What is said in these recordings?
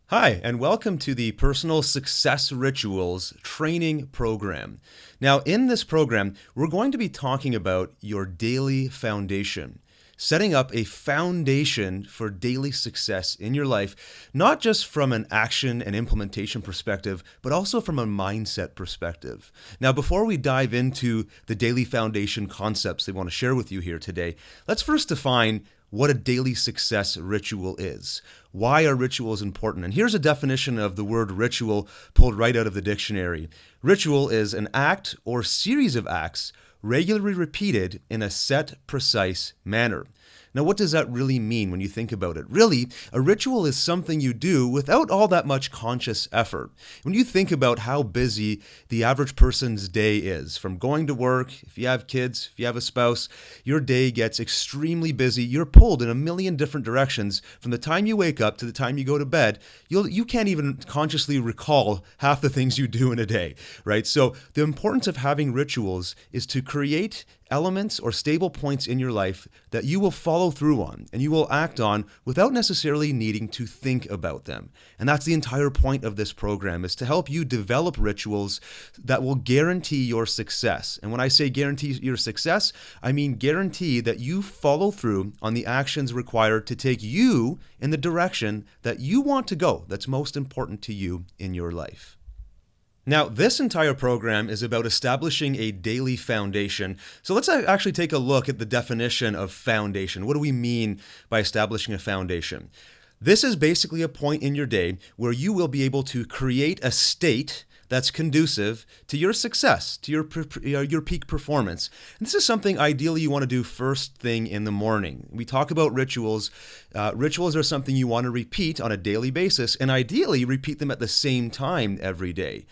Hi, and welcome to the Personal Success Rituals training program. Now, in this program, we're going to be talking about your daily foundation, setting up a foundation for daily success in your life, not just from an action and implementation perspective, but also from a mindset perspective. Now, before we dive into the daily foundation concepts they want to share with you here today, let's first define what a daily success ritual is. Why are rituals important? And here's a definition of the word ritual pulled right out of the dictionary. Ritual is an act or series of acts regularly repeated in a set, precise manner. Now, what does that really mean when you think about it? Really, a ritual is something you do without all that much conscious effort. When you think about how busy the average person's day is, from going to work, if you have kids, if you have a spouse, your day gets extremely busy. You're pulled in a million different directions from the time you wake up to the time you go to bed. You can't even consciously recall half the things you do in a day, right? So the importance of having rituals is to create elements or stable points in your life that you will follow through on and you will act on without necessarily needing to think about them. And that's the entire point of this program, is to help you develop rituals that will guarantee your success. And when I say guarantee your success, I mean guarantee that you follow through on the actions required to take you in the direction that you want to go, that's most important to you in your life. Now, this entire program is about establishing a daily foundation. So let's actually take a look at the definition of foundation. What do we mean by establishing a foundation? This is basically a point in your day where you will be able to create a state that's conducive to your success, to your peak performance. And this is something ideally you want to do first thing in the morning. We talk about rituals. Rituals are something you want to repeat on a daily basis, and ideally repeat them at the same time every day.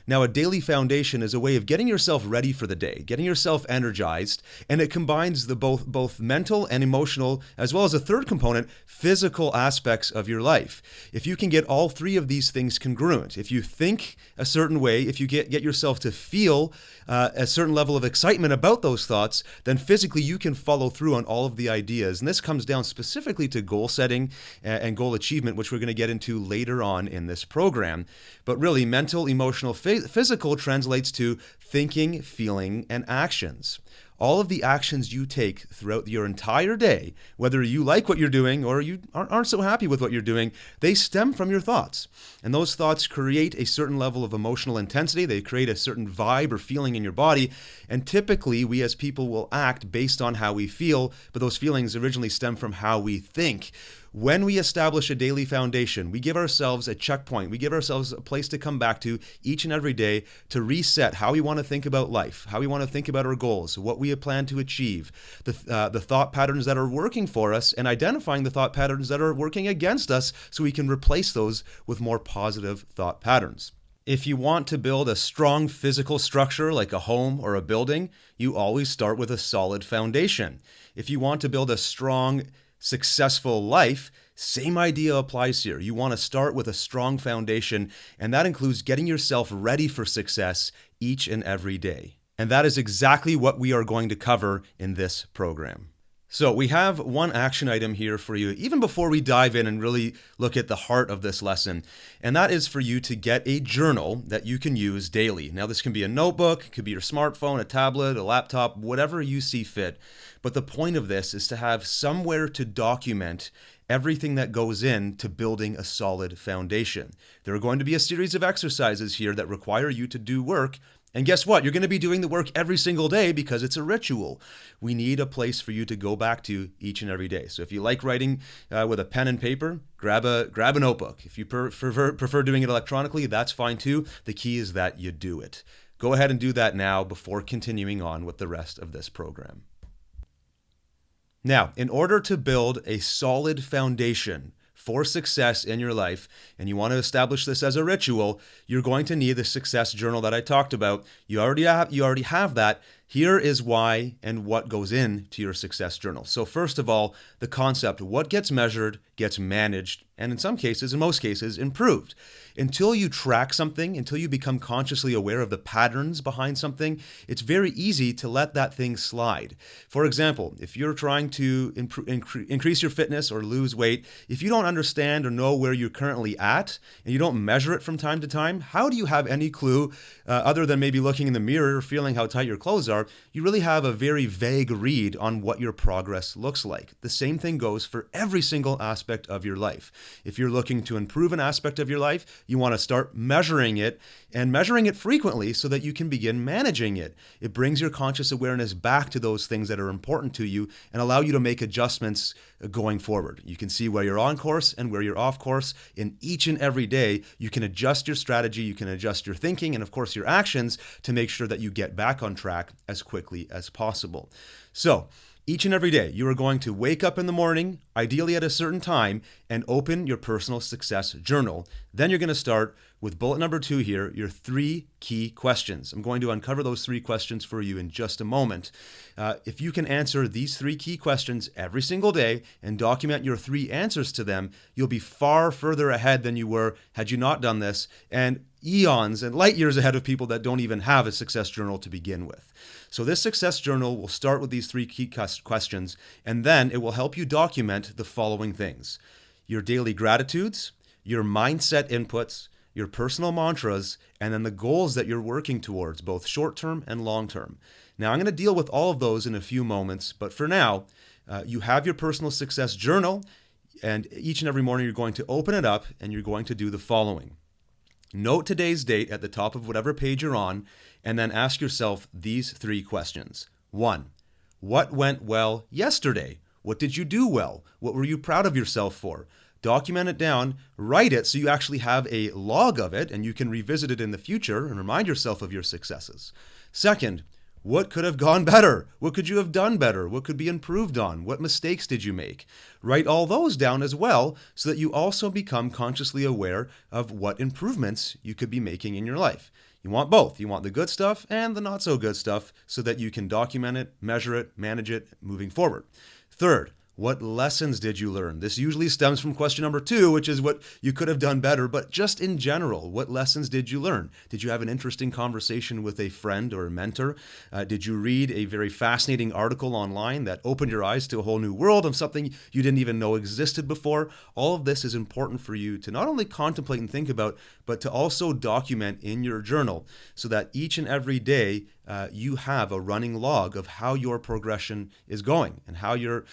Now, a daily foundation is a way of getting yourself ready for the day, getting yourself energized, and it combines the both mental and emotional, as well as a third component, physical aspects of your life. If you can get all three of these things congruent, if you think a certain way, if you get yourself to feel a certain level of excitement about those thoughts, then physically you can follow through on all of the ideas. And this comes down specifically to goal setting and goal achievement, which we're going to get into later on in this program. But really, mental, emotional, physical translates to thinking, feeling, and actions. All of the actions you take throughout your entire day, whether you like what you're doing or you aren't so happy with what you're doing, they stem from your thoughts. And those thoughts create a certain level of emotional intensity. They create a certain vibe or feeling in your body. And typically, we as people will act based on how we feel, but those feelings originally stem from how we think. When we establish a daily foundation, we give ourselves a checkpoint. We give ourselves a place to come back to each and every day to reset how we want to think about life, how we want to think about our goals, what we have planned to achieve, the thought patterns that are working for us, and identifying the thought patterns that are working against us so we can replace those with more positive thought patterns. If you want to build a strong physical structure like a home or a building, you always start with a solid foundation. If you want to build a strong successful life, same idea applies here. You want to start with a strong foundation, and that includes getting yourself ready for success each and every day. And that is exactly what we are going to cover in this program. So we have one action item here for you, even before we dive in and really look at the heart of this lesson. And that is for you to get a journal that you can use daily. Now, this can be a notebook, it could be your smartphone, a tablet, a laptop, whatever you see fit. But the point of this is to have somewhere to document everything that goes into building a solid foundation. There are going to be a series of exercises here that require you to do work. And guess what? You're going to be doing the work every single day because it's a ritual. We need a place for you to go back to each and every day. So if you like writing with a pen and paper, grab a notebook. If you prefer doing it electronically, that's fine too. The key is that you do it. Go ahead and do that now before continuing on with the rest of this program. Now, in order to build a solid foundation for success in your life, and you want to establish this as a ritual, you're going to need the success journal that I talked about. You already have that. Here is why and what goes into your success journal. So first of all, the concept, what gets measured gets managed, and in some cases, in most cases, improved. Until you track something, until you become consciously aware of the patterns behind something, it's very easy to let that thing slide. For example, if you're trying to increase your fitness or lose weight, if you don't understand or know where you're currently at, and you don't measure it from time to time, how do you have any clue, other than maybe looking in the mirror or feeling how tight your clothes are? You really have a very vague read on what your progress looks like. The same thing goes for every single aspect of your life. If you're looking to improve an aspect of your life, you want to start measuring it and measuring it frequently so that you can begin managing it. It brings your conscious awareness back to those things that are important to you and allow you to make adjustments going forward. You can see where you're on course and where you're off course. In each and every day, you can adjust your strategy, you can adjust your thinking, and of course your actions to make sure that you get back on track as quickly as possible. So, each and every day, you are going to wake up in the morning, ideally at a certain time, and open your personal success journal. Then you're going to start with bullet number 2 here, your 3 key questions. I'm going to uncover those 3 questions for you in just a moment. If you can answer these 3 key questions every single day and document your 3 answers to them, you'll be far further ahead than you were had you not done this, and eons and light years ahead of people that don't even have a success journal to begin with. So this success journal will start with these 3 key questions, and then it will help you document the following things: your daily gratitudes, your mindset inputs, your personal mantras, and then the goals that you're working towards, both short-term and long-term. Now, I'm going to deal with all of those in a few moments, but for now, you have your personal success journal, and each and every morning you're going to open it up and you're going to do the following. Note today's date at the top of whatever page you're on, and then ask yourself these 3 questions. 1. What went well yesterday? What did you do well? What were you proud of yourself for? Document it down, write it so you actually have a log of it and you can revisit it in the future and remind yourself of your successes. 2nd, what could have gone better? What could you have done better? What could be improved on? What mistakes did you make? Write all those down as well so that you also become consciously aware of what improvements you could be making in your life. You want both. You want the good stuff and the not so good stuff so that you can document it, measure it, manage it moving forward. 3rd, what lessons did you learn? This usually stems from question number 2, which is what you could have done better, but just in general, what lessons did you learn? Did you have an interesting conversation with a friend or a mentor? Did you read a very fascinating article online that opened your eyes to a whole new world of something you didn't even know existed before? All of this is important for you to not only contemplate and think about, but to also document in your journal so that each and every day you have a running log of how your progression is going and how your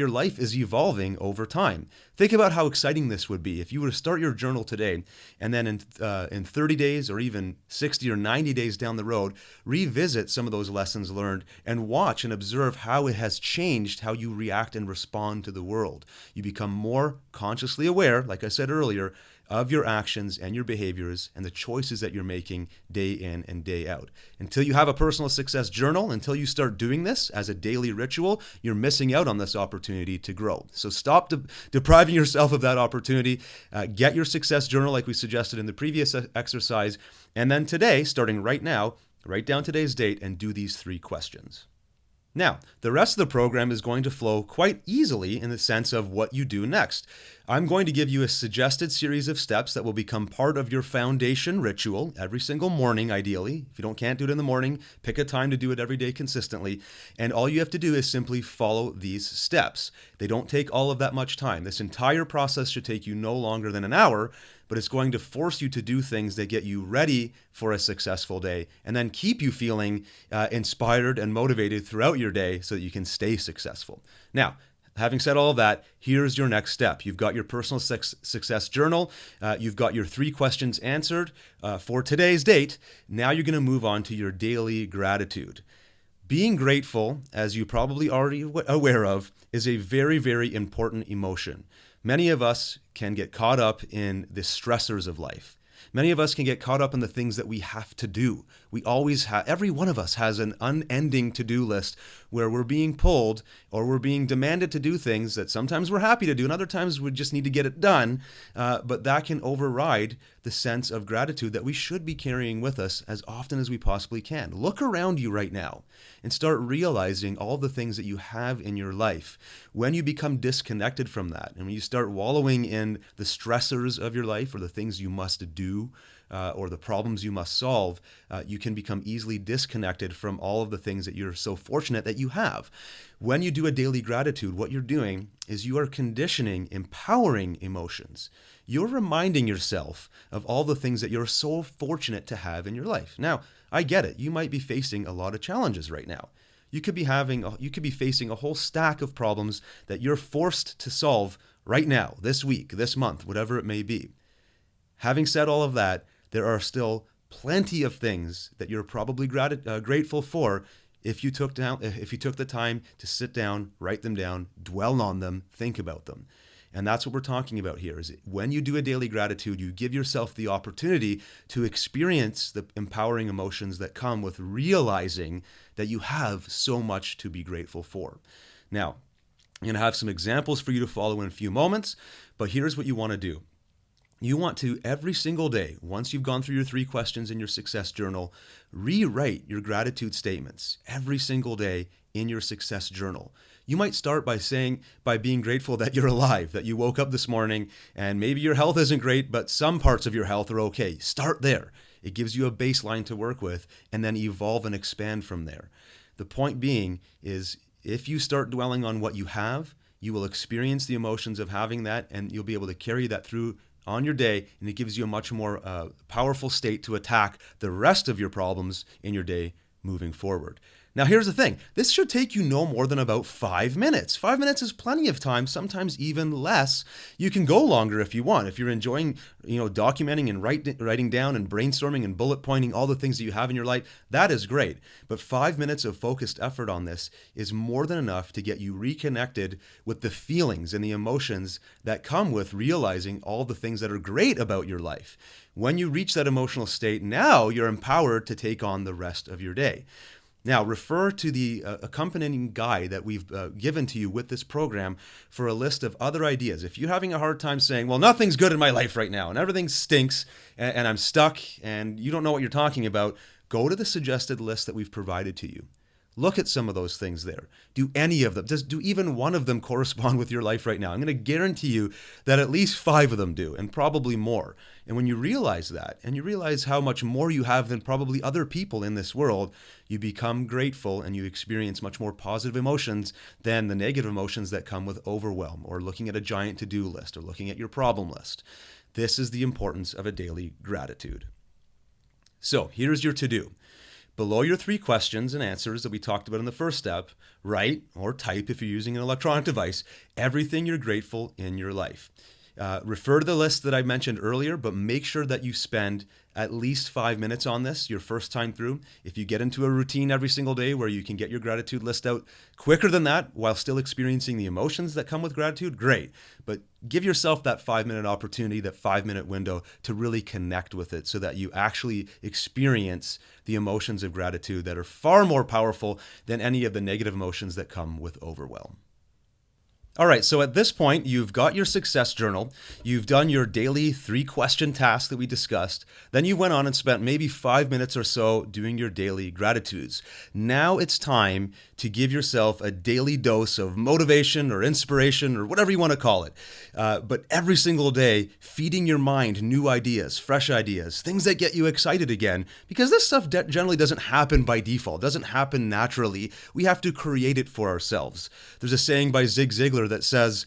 life is evolving over time. Think about how exciting this would be if you were to start your journal today and then in 30 days or even 60 or 90 days down the road, revisit some of those lessons learned and watch and observe how it has changed how you react and respond to the world. You become more consciously aware, like I said earlier, of your actions and your behaviors and the choices that you're making day in and day out. Until you have a personal success journal, until you start doing this as a daily ritual, you're missing out on this opportunity to grow. So stop depriving yourself of that opportunity. Get your success journal like we suggested in the previous exercise. And then today, starting right now, write down today's date and do these 3 questions. Now, the rest of the program is going to flow quite easily in the sense of what you do next. I'm going to give you a suggested series of steps that will become part of your foundation ritual every single morning, ideally. If you can't do it in the morning, pick a time to do it every day consistently. And all you have to do is simply follow these steps. They don't take all of that much time. This entire process should take you no longer than an hour, but it's going to force you to do things that get you ready for a successful day and then keep you feeling inspired and motivated throughout your day so that you can stay successful. Now, having said all of that, here's your next step. You've got your personal success journal. You've got your 3 questions answered for today's date. Now you're going to move on to your daily gratitude. Being grateful, as you probably already aware of, is a very, very important emotion. Many of us can get caught up in the stressors of life. Many of us can get caught up in the things that we have to do. We always have, every one of us has an unending to-do list where we're being pulled or we're being demanded to do things that sometimes we're happy to do and other times we just need to get it done. But that can override the sense of gratitude that we should be carrying with us as often as we possibly can. Look around you right now and start realizing all the things that you have in your life. When you become disconnected from that and when you start wallowing in the stressors of your life or the things you must do or the problems you must solve, you can become easily disconnected from all of the things that you're so fortunate that you have. When you do a daily gratitude, what you're doing is you are conditioning empowering emotions. You're reminding yourself of all the things that you're so fortunate to have in your life. Now, I get it. You might be facing a lot of challenges right now. You could be facing a whole stack of problems that you're forced to solve right now, this week, this month, whatever it may be. Having said all of that, there are still plenty of things that you're probably grateful for if you took the time to sit down, write them down, dwell on them, think about them. And that's what we're talking about here, is when you do a daily gratitude, you give yourself the opportunity to experience the empowering emotions that come with realizing that you have so much to be grateful for. Now, I'm going to have some examples for you to follow in a few moments, but here's what you want to do. You want to, every single day, once you've gone through your 3 questions in your success journal, rewrite your gratitude statements every single day in your success journal. You might start by being grateful that you're alive, that you woke up this morning, and maybe your health isn't great, but some parts of your health are okay. Start there. It gives you a baseline to work with, and then evolve and expand from there. The point being is, if you start dwelling on what you have, you will experience the emotions of having that, and you'll be able to carry that through on your day, and it gives you a much more powerful state to attack the rest of your problems in your day moving forward. Now, here's the thing. This should take you no more than about 5 minutes. 5 minutes is plenty of time, sometimes even less. You can go longer if you want. If you're enjoying, documenting and writing down and brainstorming and bullet pointing all the things that you have in your life, that is great. But 5 minutes of focused effort on this is more than enough to get you reconnected with the feelings and the emotions that come with realizing all the things that are great about your life. When you reach that emotional state, now you're empowered to take on the rest of your day. Now, refer to the accompanying guide that we've given to you with this program for a list of other ideas. If you're having a hard time saying, well, nothing's good in my life right now and everything stinks and I'm stuck and you don't know what you're talking about, go to the suggested list that we've provided to you. Look at some of those things there. Do any of them, do even one of them correspond with your life right now? I'm going to guarantee you that at least 5 of them do, and probably more. And when you realize that, and you realize how much more you have than probably other people in this world, you become grateful and you experience much more positive emotions than the negative emotions that come with overwhelm, or looking at a giant to-do list, or looking at your problem list. This is the importance of a daily gratitude. So here's your to-do. Below your 3 questions and answers that we talked about in the first step, write or type, if you're using an electronic device, everything you're grateful in your life. Refer to the list that I mentioned earlier, but make sure that you spend at least 5 minutes on this your first time through. If you get into a routine every single day where you can get your gratitude list out quicker than that while still experiencing the emotions that come with gratitude, great. But give yourself that 5-minute opportunity, that 5-minute window to really connect with it so that you actually experience the emotions of gratitude that are far more powerful than any of the negative emotions that come with overwhelm. All right, so at this point, you've got your success journal, you've done your daily 3-question task that we discussed, then you went on and spent maybe 5 minutes or so doing your daily gratitudes. Now it's time to give yourself a daily dose of motivation or inspiration or whatever you want to call it. But every single day, feeding your mind new ideas, fresh ideas, things that get you excited again, because this stuff generally doesn't happen by default, doesn't happen naturally. We have to create it for ourselves. There's a saying by Zig Ziglar that says,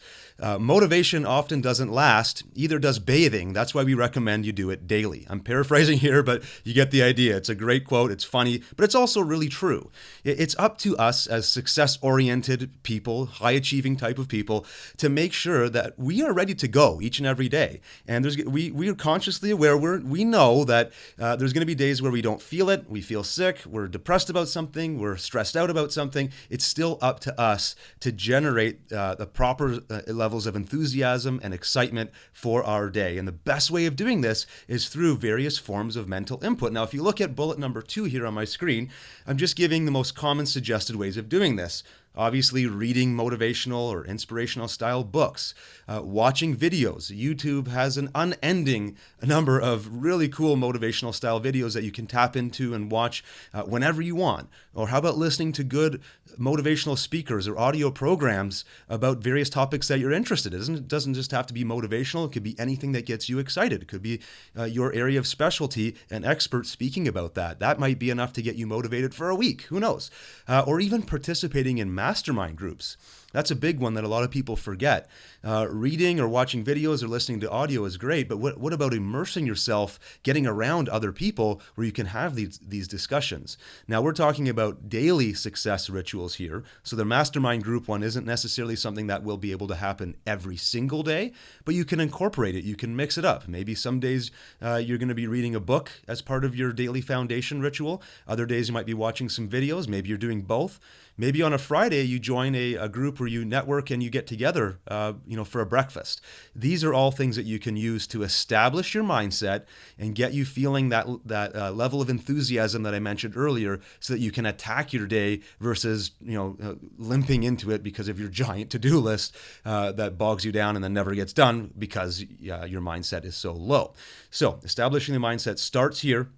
motivation often doesn't last, either does bathing. That's why we recommend you do it daily. I'm paraphrasing here, but you get the idea. It's a great quote. It's funny, but it's also really true. It's up to us as success-oriented people, high-achieving type of people, to make sure that we are ready to go each and every day. And we are consciously aware. We know that there's going to be days where we don't feel it. We feel sick. We're depressed about something. We're stressed out about something. It's still up to us to generate the proper levels of enthusiasm and excitement for our day. And the best way of doing this is through various forms of mental input. Now, if you look at bullet number 2 here on my screen, I'm just giving the most common suggested ways of doing this. Obviously, reading motivational or inspirational style books, watching videos. YouTube has an unending number of really cool motivational style videos that you can tap into and watch whenever you want. Or how about listening to good motivational speakers or audio programs about various topics that you're interested in? It doesn't just have to be motivational. It could be anything that gets you excited. It could be your area of specialty, an expert speaking about that. That might be enough to get you motivated for a week. Who knows? Or even participating in mastermind groups. That's a big one that a lot of people forget. Reading or watching videos or listening to audio is great, but what about immersing yourself, getting around other people where you can have these discussions? Now, we're talking about daily success rituals here, so the mastermind group one isn't necessarily something that will be able to happen every single day, but you can incorporate it. You can mix it up. Maybe some days you're going to be reading a book as part of your daily foundation ritual. Other days you might be watching some videos. Maybe you're doing both. Maybe on a Friday you join a group where you network and you get together, for a breakfast. These are all things that you can use to establish your mindset and get you feeling that level of enthusiasm that I mentioned earlier, so that you can attack your day versus limping into it because of your giant to-do list that bogs you down and then never gets done because your mindset is so low. So establishing the mindset starts here.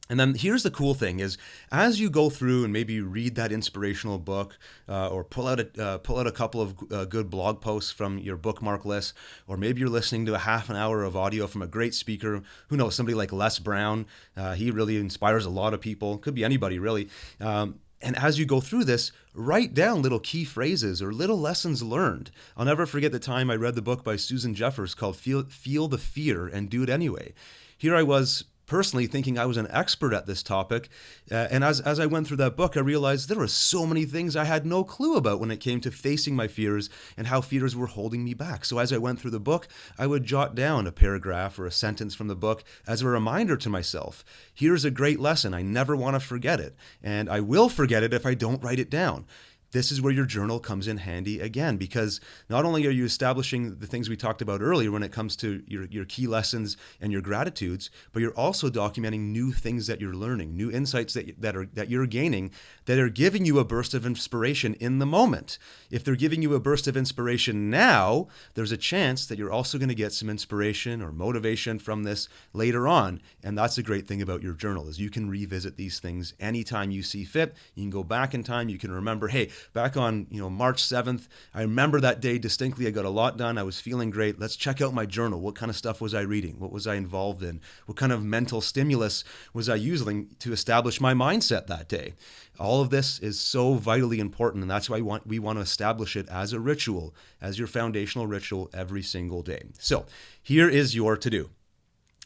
And then here's the cool thing is, as you go through and maybe read that inspirational book or pull out a couple of good blog posts from your bookmark list, or maybe you're listening to a half an hour of audio from a great speaker, who knows, somebody like Les Brown, he really inspires a lot of people, could be anybody really. And as you go through this, write down little key phrases or little lessons learned. I'll never forget the time I read the book by Susan Jeffers called Feel the Fear and Do It Anyway. Here I was personally thinking I was an expert at this topic. And as I went through that book, I realized there were so many things I had no clue about when it came to facing my fears and how fears were holding me back. So as I went through the book, I would jot down a paragraph or a sentence from the book as a reminder to myself. Here's a great lesson. I never want to forget it. And I will forget it if I don't write it down. This is where your journal comes in handy again, because not only are you establishing the things we talked about earlier when it comes to your key lessons and your gratitudes, but you're also documenting new things that you're learning, new insights that you're gaining that are giving you a burst of inspiration in the moment. If they're giving you a burst of inspiration now, there's a chance that you're also going to get some inspiration or motivation from this later on. And that's the great thing about your journal, is you can revisit these things anytime you see fit. You can go back in time. You can remember, hey, back on March 7th, I remember that day distinctly. I got a lot done. I was feeling great. Let's check out my journal. What kind of stuff was I reading? What was I involved in? What kind of mental stimulus was I using to establish my mindset that day? All of this is so vitally important, and that's why we want to establish it as a ritual, as your foundational ritual every single day. So here is your to-do.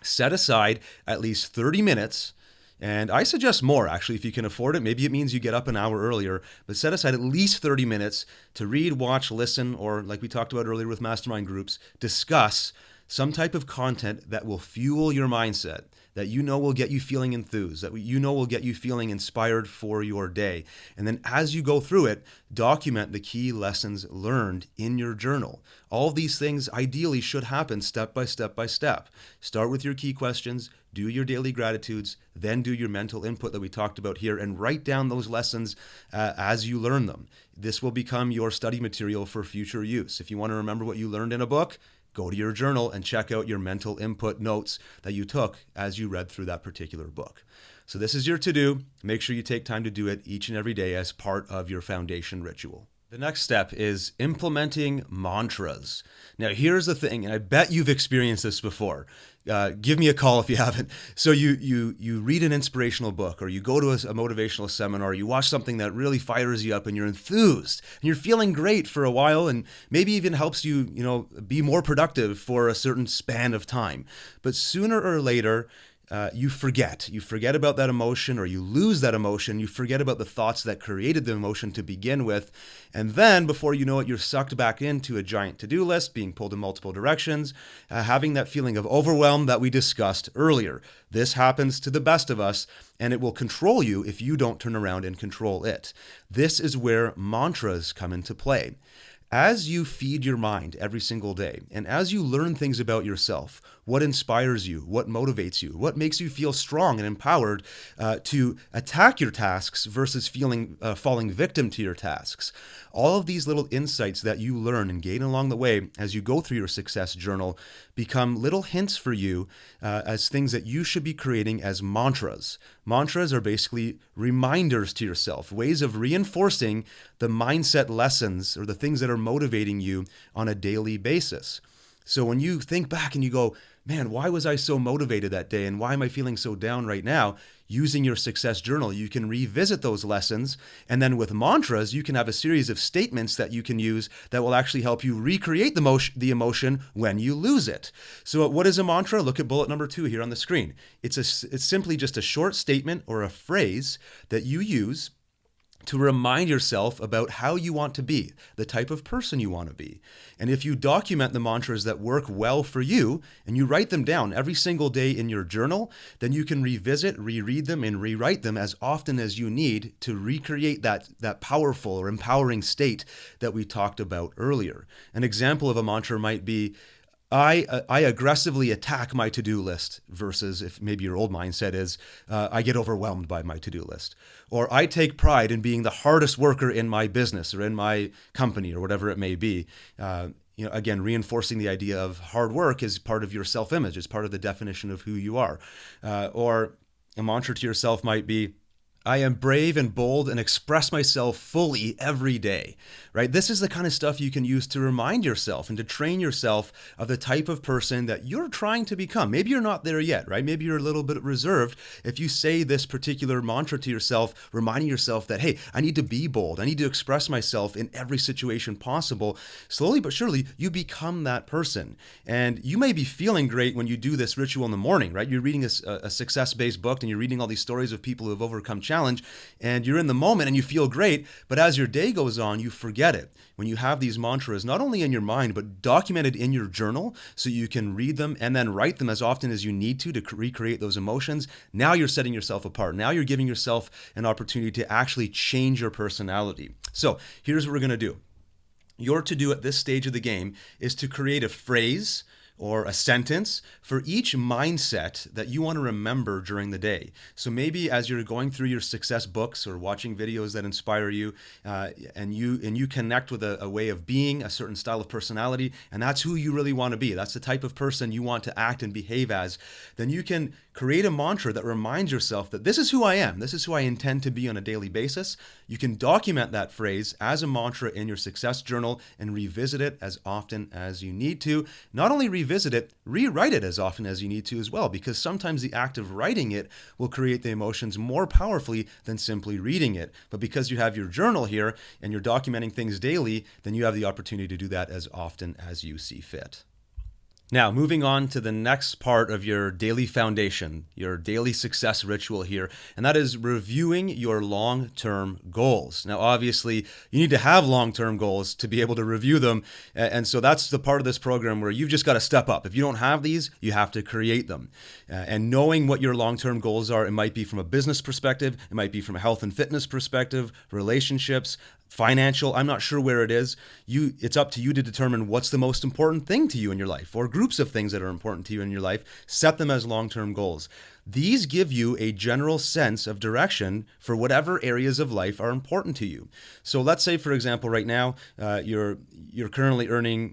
Set aside at least 30 minutes. And I suggest more, actually, if you can afford it. Maybe it means you get up an hour earlier, but set aside at least 30 minutes to read, watch, listen, or like we talked about earlier with mastermind groups, discuss some type of content that will fuel your mindset, that will get you feeling enthused, that will get you feeling inspired for your day. And then as you go through it, document the key lessons learned in your journal. All of these things ideally should happen step by step by step. Start with your key questions, do your daily gratitudes, then do your mental input that we talked about here, and write down those lessons as you learn them. This will become your study material for future use. If you want to remember what you learned in a book, go to your journal and check out your mental input notes that you took as you read through that particular book. So this is your to-do. Make sure you take time to do it each and every day as part of your foundation ritual. The next step is implementing mantras. Now, here's the thing, and I bet you've experienced this before. Give me a call if you haven't. So you read an inspirational book, or you go to a motivational seminar, or you watch something that really fires you up and you're enthused and you're feeling great for a while, and maybe even helps you, be more productive for a certain span of time. But sooner or later, you forget about that emotion, or you lose that emotion. You forget about the thoughts that created the emotion to begin with. And then before you know it, you're sucked back into a giant to-do list, being pulled in multiple directions, having that feeling of overwhelm that we discussed earlier. This happens to the best of us, and it will control you if you don't turn around and control it. This is where mantras come into play. As you feed your mind every single day, and as you learn things about yourself, what inspires you, what motivates you, what makes you feel strong and empowered to attack your tasks versus falling victim to your tasks, all of these little insights that you learn and gain along the way as you go through your success journal become little hints for you as things that you should be creating as mantras. Mantras are basically reminders to yourself, ways of reinforcing the mindset lessons or the things that are motivating you on a daily basis. So when you think back and you go, man, why was I so motivated that day? And why am I feeling so down right now? Using your success journal, you can revisit those lessons. And then with mantras, you can have a series of statements that you can use that will actually help you recreate the emotion when you lose it. So what is a mantra? Look at bullet number 2 here on the screen. It's simply just a short statement or a phrase that you use to remind yourself about how you want to be, the type of person you want to be. And if you document the mantras that work well for you and you write them down every single day in your journal, then you can revisit, reread them, and rewrite them as often as you need to recreate that powerful or empowering state that we talked about earlier. An example of a mantra might be, I aggressively attack my to-do list versus if maybe your old mindset is, I get overwhelmed by my to-do list. Or I take pride in being the hardest worker in my business or in my company or whatever it may be. Again, reinforcing the idea of hard work is part of your self-image, is part of the definition of who you are. Or a mantra to yourself might be, I am brave and bold and express myself fully every day, right? This is the kind of stuff you can use to remind yourself and to train yourself of the type of person that you're trying to become. Maybe you're not there yet, right? Maybe you're a little bit reserved. If you say this particular mantra to yourself, reminding yourself that, hey, I need to be bold. I need to express myself in every situation possible. Slowly but surely, you become that person. And you may be feeling great when you do this ritual in the morning, right? You're reading a success-based book and you're reading all these stories of people who have overcome challenge, and you're in the moment and you feel great, but as your day goes on, you forget it. When you have these mantras, not only in your mind, but documented in your journal so you can read them and then write them as often as you need to recreate those emotions, now you're setting yourself apart. Now you're giving yourself an opportunity to actually change your personality. So here's what we're going to do. Your to-do at this stage of the game is to create a phrase or a sentence for each mindset that you want to remember during the day. So maybe as you're going through your success books or watching videos that inspire you, and you connect with a way of being, a certain style of personality, and that's who you really want to be. That's the type of person you want to act and behave as. Then you can create a mantra that reminds yourself that this is who I am. This is who I intend to be on a daily basis. You can document that phrase as a mantra in your success journal and revisit it as often as you need to. Not only revisit it, rewrite it as often as you need to as well, because sometimes the act of writing it will create the emotions more powerfully than simply reading it. But because you have your journal here and you're documenting things daily, then you have the opportunity to do that as often as you see fit. Now, moving on to the next part of your daily foundation, your daily success ritual here, and that is reviewing your long-term goals. Now, obviously, you need to have long-term goals to be able to review them, and so that's the part of this program where you've just got to step up. If you don't have these, you have to create them. And knowing what your long-term goals are, it might be from a business perspective, it might be from a health and fitness perspective, relationships, financial, I'm not sure where it is. It's up to you to determine what's the most important thing to you in your life, or groups of things that are important to you in your life. Set them as long-term goals. These give you a general sense of direction for whatever areas of life are important to you. So let's say, for example, right now, you're currently earning,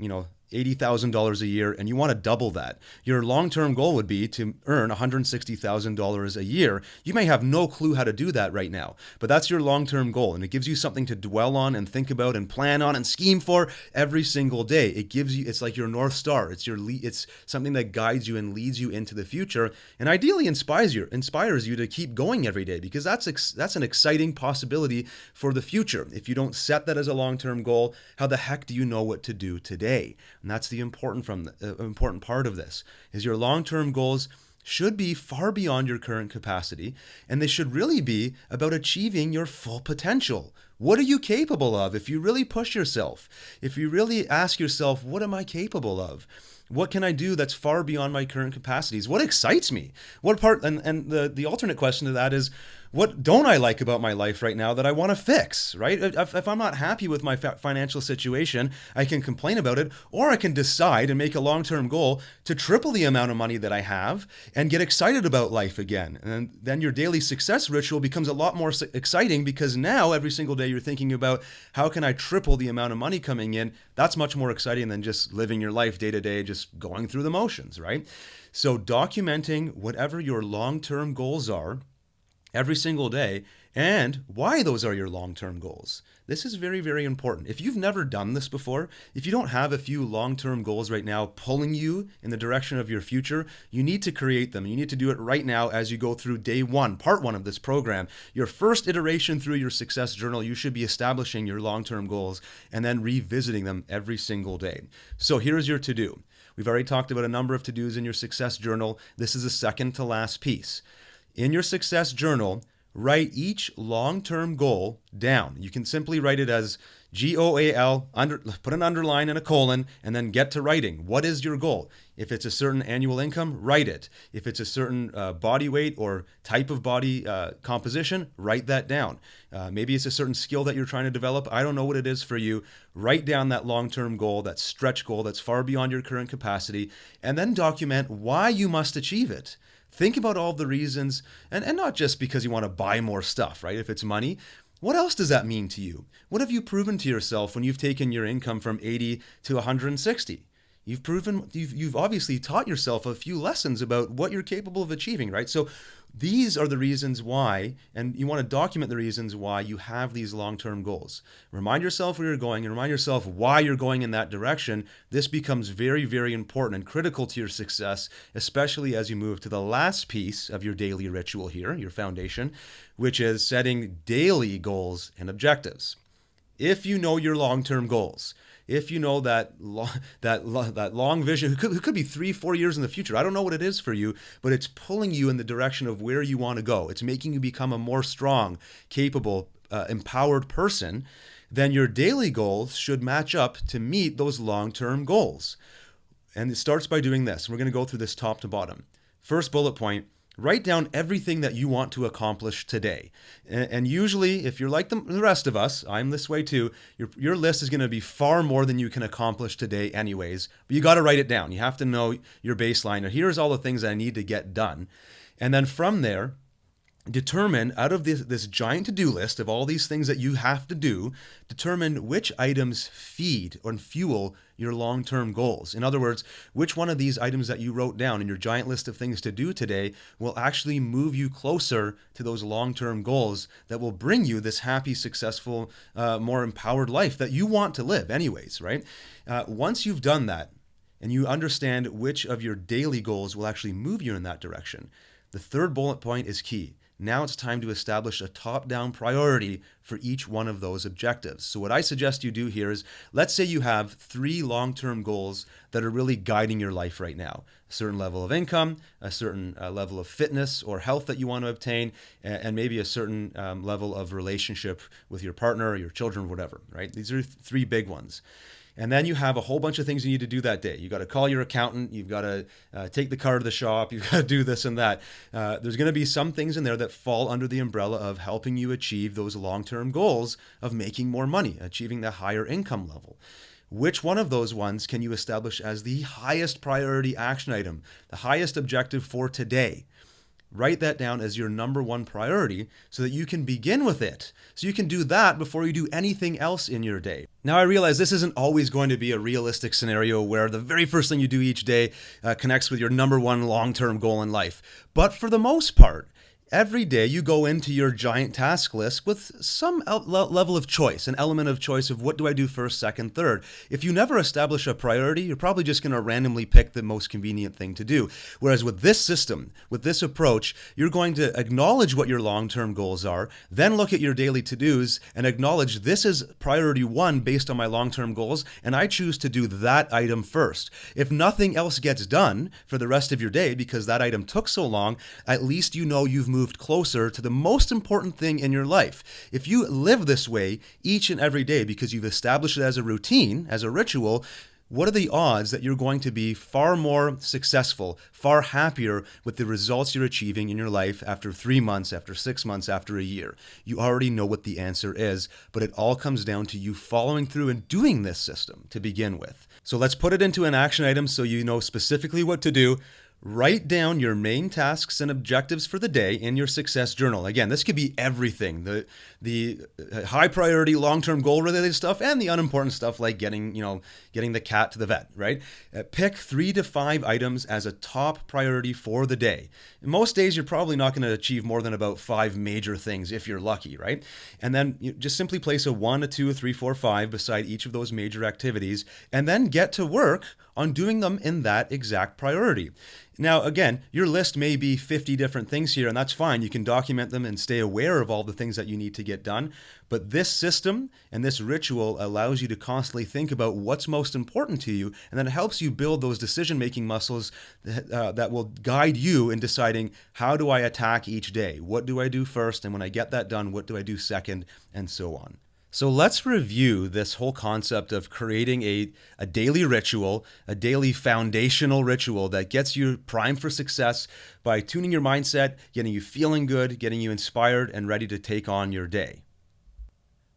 $80,000 a year and you want to double that. Your long-term goal would be to earn $160,000 a year. You may have no clue how to do that right now, but that's your long-term goal, and it gives you something to dwell on and think about and plan on and scheme for every single day. It's like your North Star. It's something that guides you and leads you into the future, and ideally inspires you to keep going every day, because that's an exciting possibility for the future. If you don't set that as a long-term goal, how the heck do you know what to do today? And that's the important part of this, is your long-term goals should be far beyond your current capacity, and they should really be about achieving your full potential. What are you capable of if you really push yourself? If you really ask yourself, what am I capable of? What can I do that's far beyond my current capacities? What excites me? What part? And the alternate question to that is, what don't I like about my life right now that I want to fix, right? If I'm not happy with my financial situation, I can complain about it, or I can decide and make a long-term goal to triple the amount of money that I have and get excited about life again. And then your daily success ritual becomes a lot more exciting, because now every single day you're thinking about, how can I triple the amount of money coming in? That's much more exciting than just living your life day to day, just going through the motions, right? So documenting whatever your long-term goals are every single day, and why those are your long-term goals. This is very, very important. If you've never done this before, if you don't have a few long-term goals right now pulling you in the direction of your future, you need to create them. You need to do it right now as you go through day one, part one of this program. Your first iteration through your success journal, you should be establishing your long-term goals and then revisiting them every single day. So here's your to-do. We've already talked about a number of to-dos in your success journal. This is the second to last piece. In your success journal, write each long-term goal down. You can simply write it as GOAL, put an underline and a colon, and then get to writing. What is your goal? If it's a certain annual income, write it. If it's a certain body weight or type of body composition, write that down. Maybe it's a certain skill that you're trying to develop. I don't know what it is for you. Write down that long-term goal, that stretch goal that's far beyond your current capacity, and then document why you must achieve it. Think about all the reasons, and not just because you want to buy more stuff, right? If it's money, what else does that mean to you? What have you proven to yourself when you've taken your income from 80 to 160? You've obviously taught yourself a few lessons about what you're capable of achieving, right? So these are the reasons why, and you want to document the reasons why you have these long-term goals. Remind yourself where you're going, and remind yourself why you're going in that direction. This becomes very, very important and critical to your success, especially as you move to the last piece of your daily ritual here, your foundation, which is setting daily goals and objectives. If you know your long-term goals, if you know that long vision, it could be 3-4 years in the future. I don't know what it is for you, but it's pulling you in the direction of where you want to go. It's making you become a more strong, capable, empowered person. Then your daily goals should match up to meet those long-term goals. And it starts by doing this. We're going to go through this top to bottom. First bullet point, write down everything that you want to accomplish today. And usually, if you're like the rest of us, I'm this way too, your list is going to be far more than you can accomplish today anyways. But you got to write it down. You have to know your baseline. Or here's all the things I need to get done. And then from there, determine, out of this giant to-do list of all these things that you have to do, determine which items feed or fuel your long-term goals. In other words, which one of these items that you wrote down in your giant list of things to do today will actually move you closer to those long-term goals that will bring you this happy, successful, more empowered life that you want to live anyways, right? Once you've done that and you understand which of your daily goals will actually move you in that direction, the third bullet point is key. Now it's time to establish a top-down priority for each one of those objectives. So what I suggest you do here is, let's say you have 3 long-term goals that are really guiding your life right now. A certain level of income, a certain level of fitness or health that you want to obtain, and maybe a certain level of relationship with your partner or your children or whatever, right? These are 3 big ones. And then you have a whole bunch of things you need to do that day. You got to call your accountant. You've got to take the car to the shop. You've got to do this and that. There's going to be some things in there that fall under the umbrella of helping you achieve those long-term goals of making more money, achieving the higher income level. Which one of those ones can you establish as the highest priority action item, the highest objective for today? Write that down as your number 1 priority so that you can begin with it. So you can do that before you do anything else in your day. Now, I realize this isn't always going to be a realistic scenario where the very first thing you do each day connects with your number 1 long-term goal in life. But for the most part, every day you go into your giant task list with some level of choice, an element of choice of what do I do first, second, third. If you never establish a priority, you're probably just going to randomly pick the most convenient thing to do. Whereas with this system, with this approach, you're going to acknowledge what your long-term goals are, then look at your daily to-dos and acknowledge this is priority 1 based on my long-term goals, and I choose to do that item first. If nothing else gets done for the rest of your day because that item took so long, at least you know you've moved closer to the most important thing in your life. If you live this way each and every day because you've established it as a routine, as a ritual, what are the odds that you're going to be far more successful, far happier with the results you're achieving in your life after 3 months, after 6 months, after a year? You already know what the answer is, but it all comes down to you following through and doing this system to begin with. So let's put it into an action item so you know specifically what to do. Write down your main tasks and objectives for the day in your success journal. Again, this could be everything, the high priority long-term goal related stuff and the unimportant stuff like getting the cat to the vet, right? Pick 3 to 5 items as a top priority for the day. Most days you're probably not going to achieve more than about 5 major things if you're lucky, right? And then you just simply place a 1, a 2, a 3, 4, 5 beside each of those major activities and then get to work on doing them in that exact priority. Now, again, your list may be 50 different things here, and that's fine. You can document them and stay aware of all the things that you need to get done. But this system and this ritual allows you to constantly think about what's most important to you, and then it helps you build those decision-making muscles that will guide you in deciding, how do I attack each day? What do I do first? And when I get that done, what do I do second? And so on. So let's review this whole concept of creating a daily ritual, a daily foundational ritual that gets you primed for success by tuning your mindset, getting you feeling good, getting you inspired and ready to take on your day.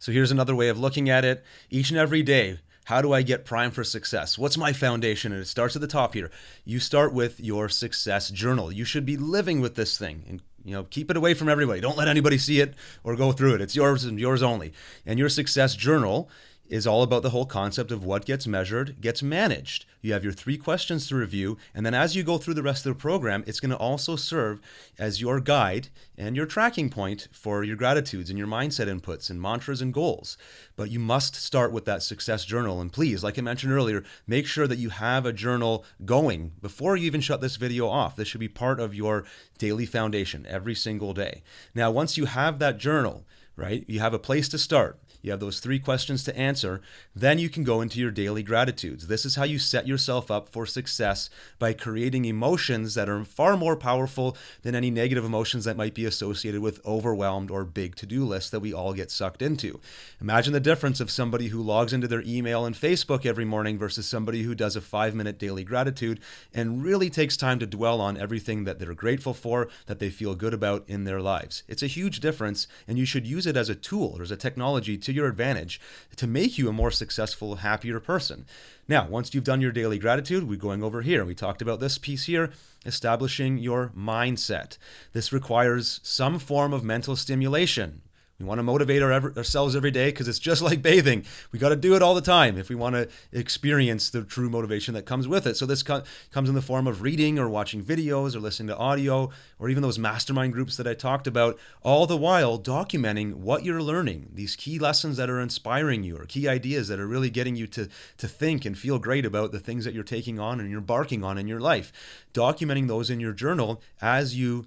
So here's another way of looking at it. Each and every day, how do I get primed for success? What's my foundation? And it starts at the top here. You start with your success journal. You should be living with this thing and keep it away from everybody. Don't let anybody see it or go through it. It's yours and yours only. And your success journal is all about the whole concept of what gets measured gets managed. You have your 3 questions to review, and then as you go through the rest of the program, it's going to also serve as your guide and your tracking point for your gratitudes and your mindset inputs and mantras and goals. But you must start with that success journal, and please, like I mentioned earlier, make sure that you have a journal going before you even shut this video off. This should be part of your daily foundation every single day. Now, once you have that journal, right, you have a place to start. You have those 3 questions to answer. Then you can go into your daily gratitudes. This is how you set yourself up for success, by creating emotions that are far more powerful than any negative emotions that might be associated with overwhelmed or big to-do lists that we all get sucked into. Imagine the difference of somebody who logs into their email and Facebook every morning versus somebody who does a 5-minute daily gratitude and really takes time to dwell on everything that they're grateful for, that they feel good about in their lives. It's a huge difference, and you should use it as a tool or as a technology to your advantage to make you a more successful, happier person. Now, once you've done your daily gratitude, we're going over here. We talked about this piece here, establishing your mindset. This requires some form of mental stimulation. We want to motivate ourselves every day because it's just like bathing. We got to do it all the time if we want to experience the true motivation that comes with it. So this comes in the form of reading or watching videos or listening to audio or even those mastermind groups that I talked about, all the while documenting what you're learning, these key lessons that are inspiring you or key ideas that are really getting you to think and feel great about the things that you're taking on and you're embarking on in your life. Documenting those in your journal as you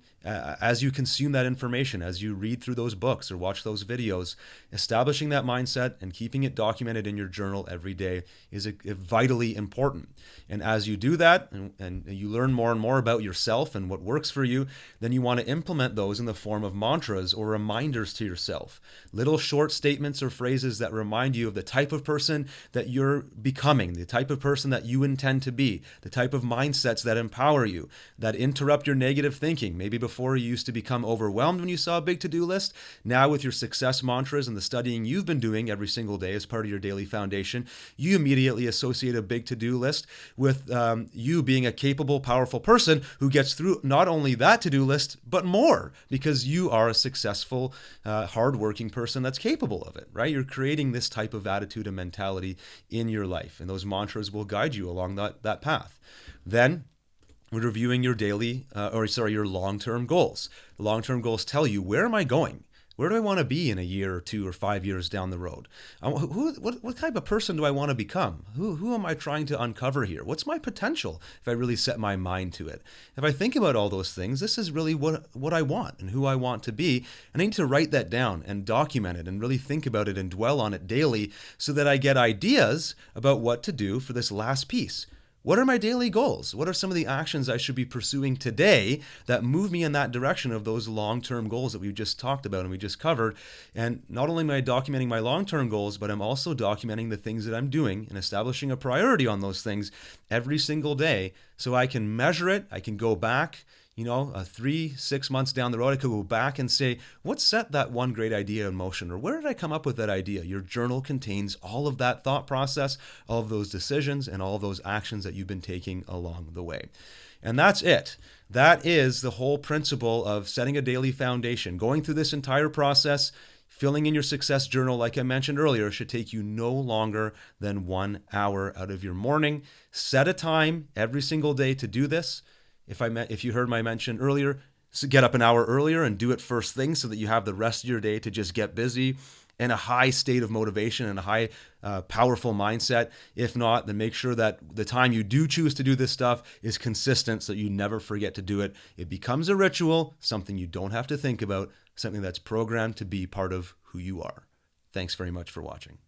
consume that information, as you read through those books or watch those videos. Establishing that mindset and keeping it documented in your journal every day is vitally important. And as you do that and you learn more and more about yourself and what works for you, then you want to implement those in the form of mantras or reminders to yourself. Little short statements or phrases that remind you of the type of person that you're becoming, the type of person that you intend to be, the type of mindsets that empower you, that interrupt your negative thinking. Maybe before you used to become overwhelmed when you saw a big to-do list. Now with your success mantras and the studying you've been doing every single day as part of your daily foundation, you immediately associate a big to-do list with you being a capable, powerful person who gets through not only that to-do list, but more, because you are a successful, hardworking person that's capable of it, right? You're creating this type of attitude and mentality in your life, and those mantras will guide you along that path. Then we're reviewing your your long-term goals. The long-term goals tell you, where am I going? Where do I want to be in a year or 2 or 5 years down the road? What type of person do I want to become? Who am I trying to uncover here? What's my potential if I really set my mind to it? If I think about all those things, this is really what I want and who I want to be. And I need to write that down and document it and really think about it and dwell on it daily so that I get ideas about what to do for this last piece. What are my daily goals? What are some of the actions I should be pursuing today that move me in that direction of those long-term goals that we've just talked about and we just covered? And not only am I documenting my long-term goals, but I'm also documenting the things that I'm doing and establishing a priority on those things every single day so I can measure it. I can go back, 3-6 months down the road, I could go back and say, what set that one great idea in motion? Or where did I come up with that idea? Your journal contains all of that thought process, all of those decisions, and all of those actions that you've been taking along the way. And that's it. That is the whole principle of setting a daily foundation. Going through this entire process, filling in your success journal, like I mentioned earlier, should take you no longer than 1 hour out of your morning. Set a time every single day to do this. If you heard my mention earlier, so get up an hour earlier and do it first thing so that you have the rest of your day to just get busy in a high state of motivation and a high powerful mindset. If not, then make sure that the time you do choose to do this stuff is consistent so that you never forget to do it. It becomes a ritual, something you don't have to think about, something that's programmed to be part of who you are. Thanks very much for watching.